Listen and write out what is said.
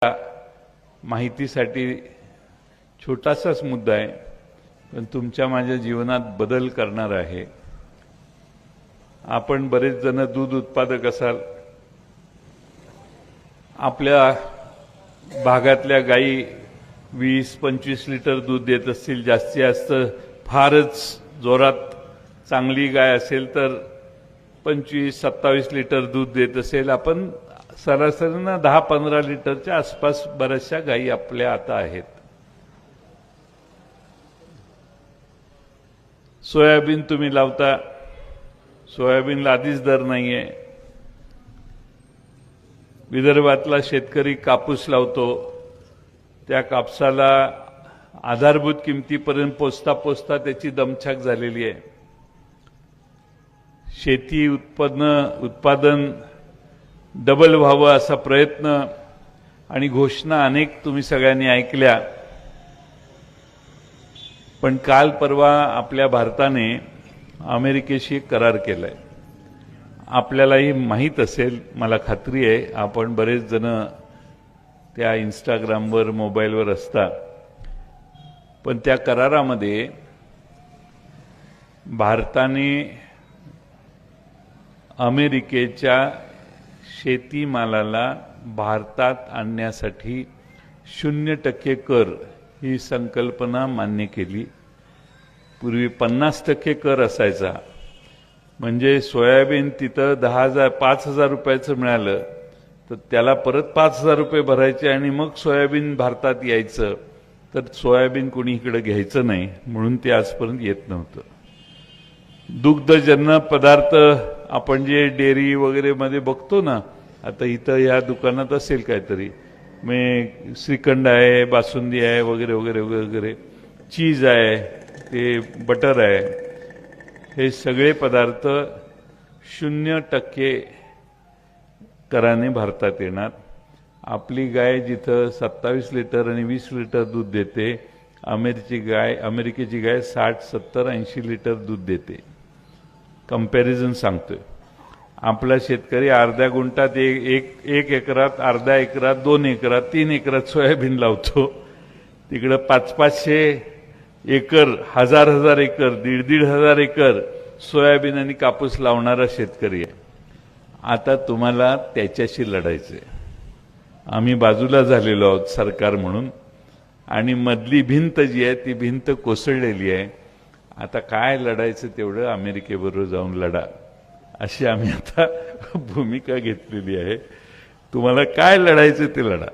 माहितीसाठी छोटासाच मुद्दा आहे, पण तुमच्या माझ्या जीवनात बदल करणार आहे. आपण बरेच जण दूध उत्पादक असाल. आपल्या भागातल्या गायी 20-25 लिटर दूध देत असतील. जास्तीत जास्त फारच जोरात चांगली गाय असेल तर 25-27 लिटर दूध देत असेल. आपण सरासरीनं 10-15 लिटरच्या आसपास बऱ्याचशा गायी आपल्या आता आहेत. सोयाबीन तुम्ही लावता, सोयाबीनला आधीच दर नाहीये. विदर्भातला शेतकरी कापूस लावतो, त्या कापसाला आधारभूत किमतीपर्यंत पोचता पोचता त्याची दमछाक झालेली आहे. शेती उत्पादन डबल व्हावं असा प्रयत्न आणि घोषणा अनेक तुम्ही सगळ्यांनी ऐकल्या. पण काल परवा आपल्या भारताने अमेरिकेशी एक करार केलाय. आपल्यालाही माहीत असेल, मला खात्री आहे, आपण बरेच जण त्या इंस्टाग्रामवर मोबाईलवर असता. पण त्या करारामध्ये भारताने अमेरिकेच्या शेतीमालाला भारतात आणण्यासाठी 0% कर ही संकल्पना मान्य केली. पूर्वी 50% कर असायचा. म्हणजे सोयाबीन तिथं 5,000 रुपयाचं मिळालं तर त्याला परत 5,000 रुपये भरायचे आणि मग सोयाबीन भारतात यायचं. तर सोयाबीन कोणी इकडे घ्यायचं नाही म्हणून ते आजपर्यंत येत नव्हतं. दुग्धजन्य पदार्थ आपण जे डेअरी वगैरे मध्ये बघतो ना, आता इथं या दुकानात असेल काहीतरी, मग श्रीखंड आहे, बासुंदी आहे, वगैरे वगैरे वगैरे, चीज आहे, ते बटर आहे, हे सगळे पदार्थ 0% कराने भारतात येणार. आपली गाय जिथं 27 लिटर आणि 20 लिटर दूध देते, अमेरिकेची गाय 60, 70, 80 लिटर दूध देते. कंपॅरिझन सांगतोय. आपला शेतकरी अर्ध्या गुंठात एक एकरात, अर्ध्या एकरात, 2 एकरात, 3 एकरात सोयाबीन लावतो. तिकडं 500-500 एकर, 1000 एकर, 1,500 एकर सोयाबीन आणि कापूस लावणारा शेतकरी आहे. आता तुम्हाला त्याच्याशी लढायचंय. आम्ही बाजूला झालेलो आहोत सरकार म्हणून, आणि मधली भिंत जी आहे ती भिंत कोसळलेली आहे. आता काय लढायचं तेवढं अमेरिकेबरोबर जाऊन लढा, अशी आम्ही आता भूमिका घेतलेली आहे. तुम्हाला काय लढायचं ते लढा.